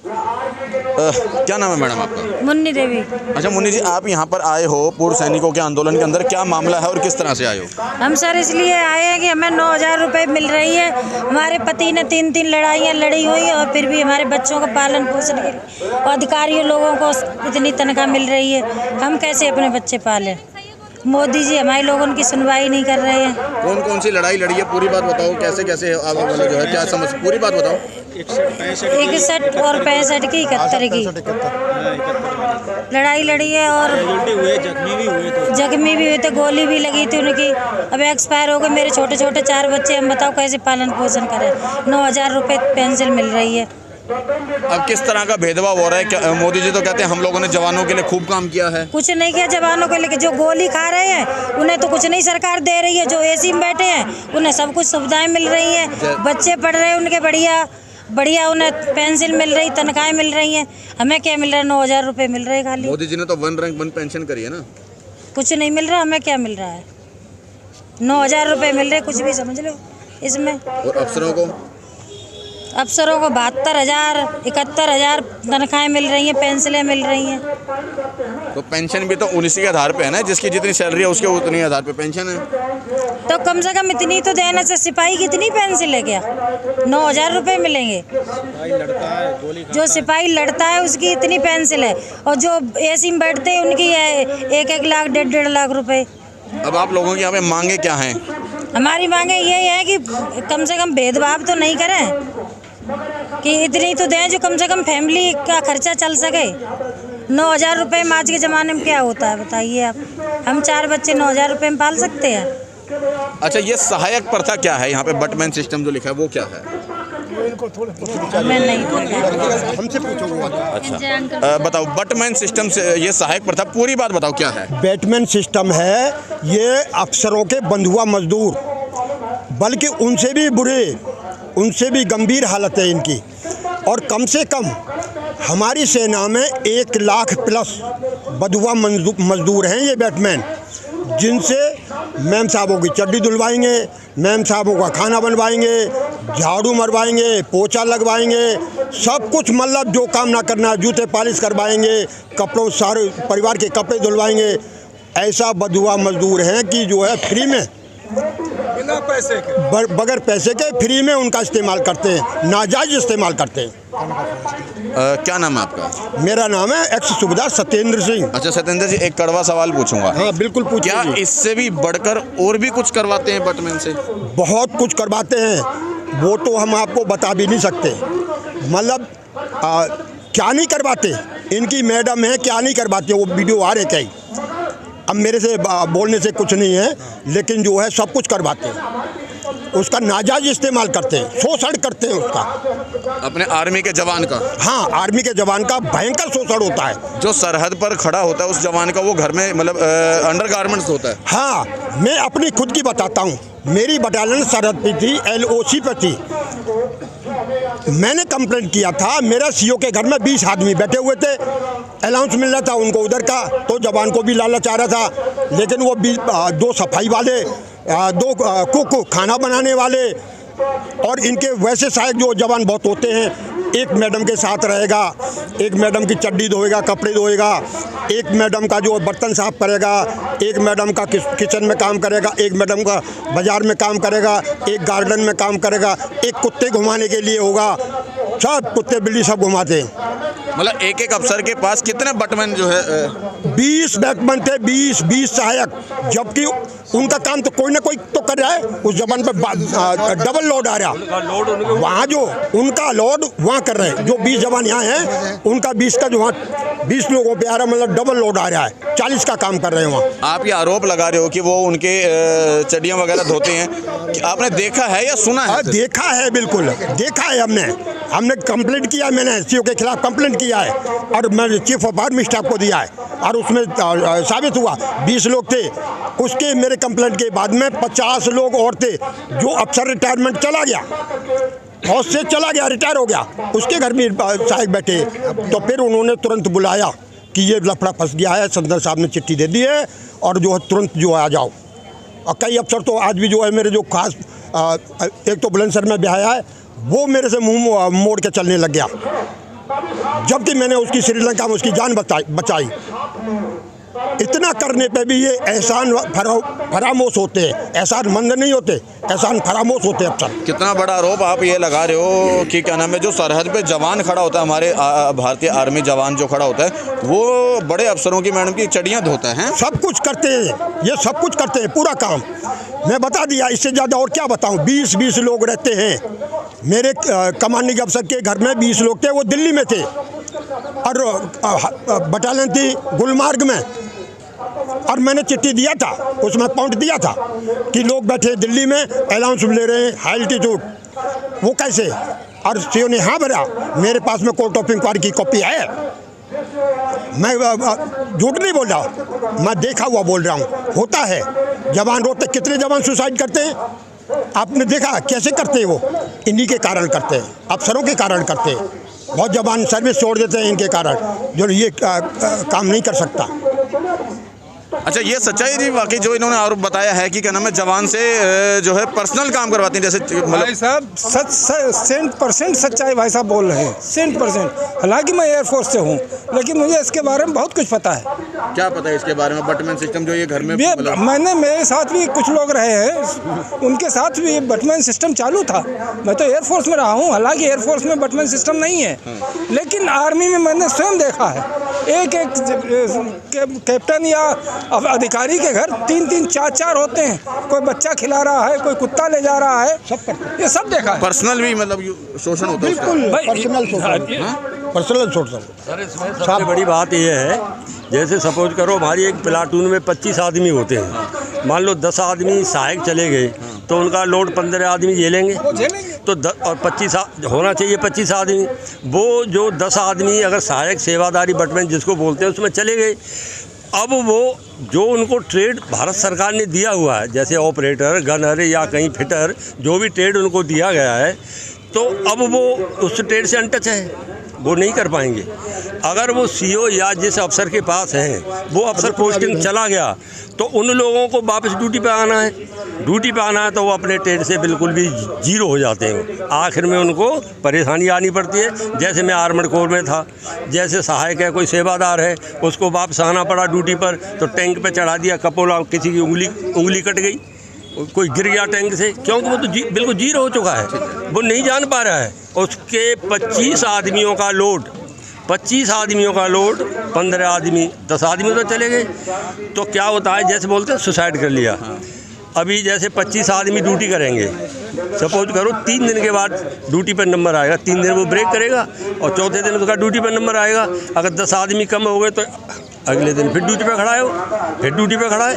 क्या नाम है मैडम आपका? मुन्नी देवी। अच्छा मुन्नी जी, आप यहाँ पर आए हो पूर्व सैनिकों के आंदोलन के अंदर, क्या मामला है और किस तरह से आए हो? हम सर इसलिए आए हैं कि हमें 9,000 रुपये मिल रही है। हमारे पति ने 3 लड़ाइयाँ लड़ी हुई और फिर भी हमारे बच्चों का पालन पोषण के लिए और अधिकारियों लोगों को इतनी तनख्वाह मिल रही है, हम कैसे अपने बच्चे पालें? मोदी जी हमारे लोगों की सुनवाई नहीं कर रहे हैं। कौन कौन सी लड़ाई लड़ी है, पूरी बात बताओ, कैसे कैसे आप मतलब जो है क्या समझ, पूरी बात बताओ। 61 और 65 की 71 की लड़ाई लड़ी है और जख्मी भी हुए थे, गोली भी लगी थी उनकी। अब एक्सपायर हो गए मेरे छोटे छोटे 4 बच्चे, हम बताओ कैसे पालन पोषण करें? 9,000 रुपये पेंशन मिल रही है। अब किस तरह का भेदभाव हो रहा है? क्या मोदी जी तो कहते हैं हम लोगों ने जवानों के लिए खूब काम किया है। कुछ नहीं किया जवानों के लिए, जो गोली खा रहे हैं उन्हें तो कुछ नहीं सरकार दे रही है। जो एसी में बैठे हैं उन्हें सब कुछ सुविधाएं मिल रही हैं, बच्चे पढ़ रहे हैं उनके बढ़िया उन्हें पेंशन मिल रही, तनख्वाहें मिल रही हैं। हमें क्या मिल रहा है? 9,000 रुपये मिल रहे हैं खाली। मोदी जी ने तो 1 रैंक 1 पेंशन करी है ना। कुछ नहीं मिल रहा, हमें क्या मिल रहा है? 9,000 रुपये मिल रहे, कुछ भी समझ लो इसमें। और अफसरों को 72,000 71,000 तनख्वाहें मिल रही हैं, पेंशनें मिल रही हैं। तो पेंशन भी तो 19 के आधार पे है ना, जिसकी जितनी सैलरी है उसके उतनी आधार पे पेंशन है। तो कम से कम इतनी तो देना चाहिए। सिपाही की इतनी पेंशन है क्या? 9,000 रुपये मिलेंगे। जो सिपाही लड़ता है उसकी इतनी पेंशन है, और जो एसी में बैठते हैं उनकी है 1-1 लाख 1.5 लाख रुपए। अब आप लोगों की यहाँ पे मांगे क्या हैं? हमारी मांगे ये है कि कम से कम भेदभाव तो नहीं करें, कि इतनी तो दें जो कम से कम फैमिली का खर्चा चल सके। 9,000 रुपये में आज के ज़माने में क्या होता है बताइए आप? हम 4 बच्चे 9,000 रुपये में पाल सकते हैं? अच्छा, ये सहायक प्रथा क्या है? यहाँ पे बटमैन सिस्टम जो लिखा है वो क्या है? हमें नहीं पता। हमसे पूछो। अच्छा बताओ, बटमैन सिस्टम से ये सहायक प्रथा, पूरी बात बताओ क्या है? बैटमैन सिस्टम है ये अफसरों के बंधुआ मजदूर, बल्कि उनसे भी बुरे, उनसे भी गंभीर हालत है इनकी। और कम से कम हमारी सेना में 1 लाख प्लस बंधुआ मजदूर हैं ये बैटमैन, जिनसे मैम साहबों की चड्डी धुलवाएंगे, मैम साहबों का खाना बनवाएंगे, झाड़ू मरवाएंगे, पोछा लगवाएंगे, सब कुछ मतलब जो काम ना करना, जूते पॉलिश करवाएंगे, कपड़ों सारे परिवार के कपड़े धुलवाएंगे। ऐसा बंधुआ मजदूर हैं कि जो है फ्री में, बिना पैसे के, बगैर पैसे के फ्री में उनका इस्तेमाल करते हैं, नाजायज इस्तेमाल करते हैं। क्या नाम है आपका? मेरा नाम है एक्स सुबेदार सत्येंद्र सिंह। अच्छा सत्येंद्र जी, एक कड़वा सवाल पूछूंगा। हाँ बिल्कुल पूछिए। क्या इससे भी बढ़कर और भी कुछ करवाते हैं बटमैन से? बहुत कुछ करवाते हैं, वो तो हम आपको बता भी नहीं सकते। मतलब क्या नहीं करवाते, इनकी मैडम है क्या नहीं करवाते, वो वीडियो आ रहे कई। अब मेरे से बोलने से कुछ नहीं है, लेकिन जो है सब कुछ करवाते हैं, उसका नाजायज इस्तेमाल करते हैं, शोषण करते हैं उसका, अपने आर्मी के जवान का। हाँ, आर्मी के जवान का भयंकर शोषण होता है। जो सरहद पर खड़ा होता है उस जवान का, वो घर में मतलब अंडरगारमेंट्स होता है। हाँ, मैं अपनी खुद की बताता हूँ। मेरी बटालियन सरहद पे थी, LOC पे थी। मैंने कंप्लेंट किया था, मेरा CO के घर में 20 आदमी बैठे हुए थे, अलाउंस मिल रहा था उनको उधर का, तो जवान को भी लालच आ रहा था। लेकिन वो 2 सफाई वाले, 2 कुक खाना बनाने वाले, और इनके वैसे सहायक जो जवान बहुत होते हैं। एक मैडम के साथ रहेगा, एक मैडम की चड्डी धोएगा, कपड़े धोएगा, एक मैडम का जो बर्तन साफ करेगा, एक मैडम का किचन में काम करेगा, एक मैडम का बाजार में काम करेगा, एक गार्डन में काम करेगा, एक कुत्ते घुमाने के लिए होगा। सब कुत्ते बिल्ली सब घुमाते हैं। मतलब एक अफसर के पास कितने बटमैन जो है? 20 बैटमैन थे, 20 सहायक, जबकि उनका काम तो कोई ना कोई तो कर रहा है। उस जबान पर डबल लोड आ रहा, वहाँ जो उनका लोड वहाँ कर रहे हैं, जो 20 जवान यहाँ हैं उनका 20 का जो वहाँ 20 लोगों पे आ रहा, मतलब डबल लोड आ रहा है, 40 का काम कर रहे हैं वहाँ। आप ये आरोप लगा रहे हो कि वो उनके चड्डियाँ वगैरह धोते हैं, कि आपने देखा है या सुना है? देखा है, बिल्कुल देखा है। हमने कंप्लेंट किया, मैंने CO के खिलाफ कंप्लेंट किया है, और मैंने चीफ ऑफ आर्मी स्टाफ को दिया है, और उसमें साबित हुआ 20 लोग थे। उसके मेरे कंप्लेंट के बाद में 50 लोग और थे। जो अफसर रिटायरमेंट चला गया, फौज से चला गया, रिटायर हो गया, उसके घर में सहायक बैठे, तो फिर उन्होंने तुरंत बुलाया कि ये लफड़ा फंस गया है, सदर साहब ने चिट्ठी दे दी है, और जो है तुरंत जो आ जाओ। और कई अफसर तो आज भी जो है मेरे जो खास, एक तो बुलंदशहर में ब्याह है, वो मेरे से मुंह मोड़ के चलने लग गया। जबकि मैंने उसकी श्रीलंका में उसकी जान बचाई। इतना करने पे भी ये एहसान फरामोश होते हैं, एहसान मंद नहीं होते, एहसान फरामोश होते हैं अक्सर। कितना बड़ा आरोप आप ये लगा रहे हो कि क्या नाम है, जो सरहद पे जवान खड़ा होता है, हमारे भारतीय आर्मी जवान जो खड़ा होता है, वो बड़े अफसरों की मैडम की चड़ियाँ धोता है। सब कुछ करते हैं, ये सब कुछ करते हैं, पूरा काम मैं बता दिया। इससे ज़्यादा और क्या बताऊं। 20 लोग रहते हैं मेरे कमांडिंग अफसर के घर में। 20 लोग थे, वो दिल्ली में थे और बटालियन थी गुलमार्ग में। और मैंने चिट्ठी दिया था, उसमें पॉइंट दिया था कि लोग बैठे दिल्ली में अलाउंस ले रहे हैं हाई एल्टीट्यूड, वो कैसे। और सीओ ने हाँ भरा। मेरे पास में कोर्ट ऑफ इंक्वायरी की कॉपी है, मैं झूठ नहीं बोल रहा, मैं देखा हुआ बोल रहा हूँ। होता है, जवान रोते, कितने जवान सुसाइड करते हैं आपने देखा कैसे करते हैं? वो इन्हीं के कारण करते हैं, अफसरों के कारण करते हैं। बहुत जवान सर्विस छोड़ देते हैं इनके कारण, जो ये काम नहीं कर सकता। अच्छा, ये सच्चाई थी वाकई जो इन्होंने आरोप बताया है कि क्या नाम है, जवान से जो है पर्सनल काम करवाती हैं, जैसे भाई साहब 100% सच्चाई भाई साहब बोल रहे हैं, 100%। हालांकि मैं एयरफोर्स से हूँ, लेकिन मुझे इसके बारे में बहुत कुछ पता है। क्या पता है इसके बारे में? बटमैन सिस्टम जो ये घर में मैंने, मेरे साथ भी कुछ लोग रहे हैं, उनके साथ भी बटमैन सिस्टम चालू था। मैं तो एयरफोर्स में रहा हूँ, हालांकि एयरफोर्स में बटमैन सिस्टम नहीं है, लेकिन आर्मी में मैंने स्वयं देखा है। एक कैप्टन या अधिकारी के घर 3-3, 4-4 होते हैं। कोई बच्चा खिला रहा है, कोई कुत्ता ले जा रहा है, सब करते, ये सब देखा है। पर्सनल भी मतलब शोषण होता है? बिल्कुल पर्सनल शोषण। सर, इसमें सबसे बड़ी बात यह है, जैसे सपोज करो हमारी एक प्लाटून में 25 आदमी होते हैं, मान लो 10 आदमी सहायक चले गए तो उनका लोड 15 आदमी झेलेंगे, तो और 25 होना चाहिए 25 आदमी। वो जो 10 आदमी अगर सहायक सेवादारी बटमैन जिसको बोलते हैं उसमें चले गए, अब वो जो उनको ट्रेड भारत सरकार ने दिया हुआ है, जैसे ऑपरेटर, गनर या कहीं फिटर, जो भी ट्रेड उनको दिया गया है, तो अब वो उस ट्रेड से अनटच है, वो नहीं कर पाएंगे। अगर वो सीओ या जिस अफसर के पास हैं वो अफसर पोस्टिंग चला गया तो उन लोगों को वापस ड्यूटी पे आना है। ड्यूटी पे आना है तो वो अपने ट्रेड से बिल्कुल भी जीरो हो जाते हैं। आखिर में उनको परेशानी आनी पड़ती है। जैसे मैं आर्मड कोर में था, जैसे सहायक है, कोई सेवादार है, उसको वापस आना पड़ा ड्यूटी पर, तो टैंक पे चढ़ा दिया कपोला, किसी की उंगली कट गई, कोई गिर गया टैंक से, क्योंकि वो तो बिल्कुल जीरो हो चुका है, वो नहीं जान पा रहा है। उसके 25 आदमियों का लोड, 25 आदमियों का लोड, 15 आदमी, 10 आदमी तो चले गए, तो क्या होता है, जैसे बोलते हैं सुसाइड कर लिया। अभी जैसे 25 आदमी ड्यूटी करेंगे, सपोज करो 3 दिन के बाद ड्यूटी पर नंबर आएगा, 3 दिन वो ब्रेक करेगा और चौथे दिन उसका ड्यूटी पर नंबर आएगा। अगर 10 आदमी कम हो गए तो अगले दिन फिर ड्यूटी पे खड़ा है, वो फिर ड्यूटी पे खड़ा है,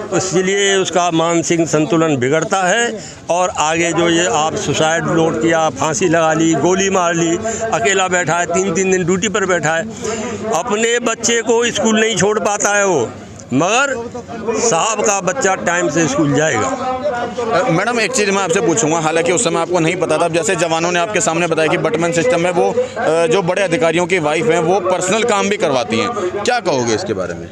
तो इसलिए उसका मानसिक संतुलन बिगड़ता है। और आगे जो ये आप सुसाइड नोट किया, फांसी लगा ली, गोली मार ली, अकेला बैठा है, 3-3 दिन ड्यूटी पर बैठा है, अपने बच्चे को स्कूल नहीं छोड़ पाता है वो, मगर साहब का बच्चा टाइम से स्कूल जाएगा। मैडम एक चीज़ मैं आपसे पूछूंगा, हालांकि उस समय आपको नहीं पता था, जैसे जवानों ने आपके सामने बताया कि बटमैन सिस्टम में वो जो बड़े अधिकारियों की वाइफ हैं वो पर्सनल काम भी करवाती हैं, क्या कहोगे इसके बारे में?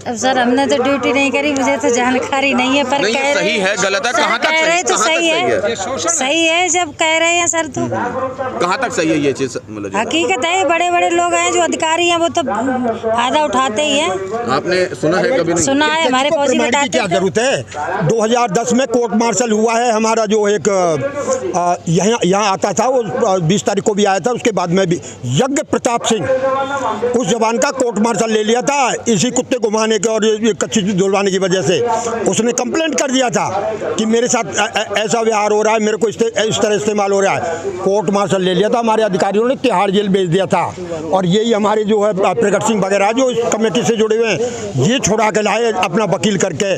अब सर हमने तो ड्यूटी नहीं करी, मुझे तो जानकारी नहीं है, पर नहीं, कह सही है गलत है, कहाँ तक कह रहे तो सही है, सही है जब कह रहे हैं सर, तो कहाँ तक सही है ये चीज़? मतलब हकीकत है, बड़े बड़े लोग हैं जो अधिकारी हैं वो तो फायदा उठाते ही हैं। आपने सुना है कभी? नहीं सुना है, हमारे फौजी बताते क्या जरूरत है। 2010 में कोर्ट मार्शल हुआ है हमारा, जो एक यहाँ आता था, वो 20 तारीख को भी आया था, उसके बाद में भी यज्ञ प्रताप सिंह, उस जवान का कोर्ट मार्शल ले लिया था इसी कुत्ते को मारने के और ये कच्ची धुलवाने की वजह से। उसने कंप्लेंट कर दिया था कि मेरे साथ ऐसा व्यवहार हो रहा है, मेरे को इस तरह इस्तेमाल हो रहा है। कोर्ट मार्शल ले लिया था, हमारे अधिकारियों ने तिहाड़ जेल भेज दिया था। और यही हमारे जो है प्रगट सिंह वगैरह जो इस कमेटी से जुड़े हुए हैं, ये छुड़ा के लाए अपना वकील करके,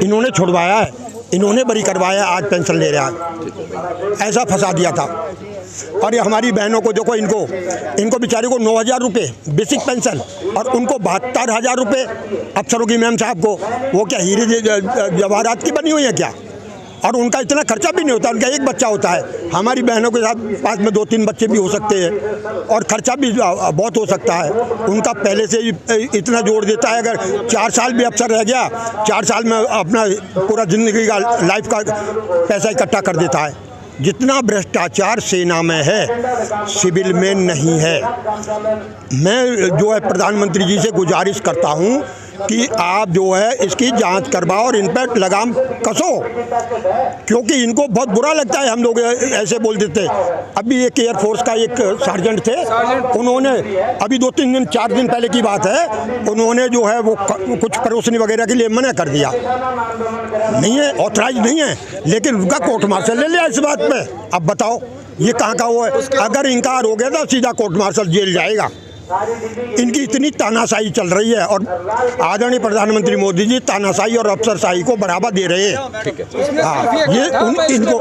इन्होंने छुड़वाया है, इन्होंने बरी करवाया, आज पेंशन ले रहा है, ऐसा फंसा दिया था। और ये हमारी बहनों को देखो, इनको बेचारे को 9,000 रुपये बेसिक पेंशन और उनको 72,000 रुपये अफसरों की मैम साहब को, वो क्या हीरे जवाहरात की बनी हुई है क्या? और उनका इतना खर्चा भी नहीं होता, उनका एक बच्चा होता है। हमारी बहनों के साथ पास में 2-3 बच्चे भी हो सकते हैं और खर्चा भी बहुत हो सकता है। उनका पहले से ही इतना जोड़ देता है, अगर 4 साल भी अफसर रह गया, 4 साल में अपना पूरा ज़िंदगी का लाइफ का पैसा इकट्ठा कर देता है। जितना भ्रष्टाचार सेना में है सिविल में नहीं है। मैं जो है प्रधानमंत्री जी से गुजारिश करता हूँ कि आप जो है इसकी जांच करवाओ और इन पर लगाम कसो, क्योंकि इनको बहुत बुरा लगता है हम लोग ऐसे बोल देते। अभी एक एयरफोर्स का एक सार्जेंट थे, उन्होंने अभी 2-3 दिन 4 दिन पहले की बात है, उन्होंने जो है वो कुछ परोसनी वगैरह के लिए मना कर दिया, नहीं है, ऑथराइज नहीं है, लेकिन उनका कोर्ट मार्शल ले लिया इस बात पे। अब बताओ ये कहाँ का वो है? अगर इनकार हो गया तो सीधा कोर्ट मार्शल जेल जाएगा। इनकी इतनी तानाशाही चल रही है और आदरणीय प्रधानमंत्री मोदी जी तानाशाही और अफसरशाही को बढ़ावा दे रहे हैं। हाँ, ये इनको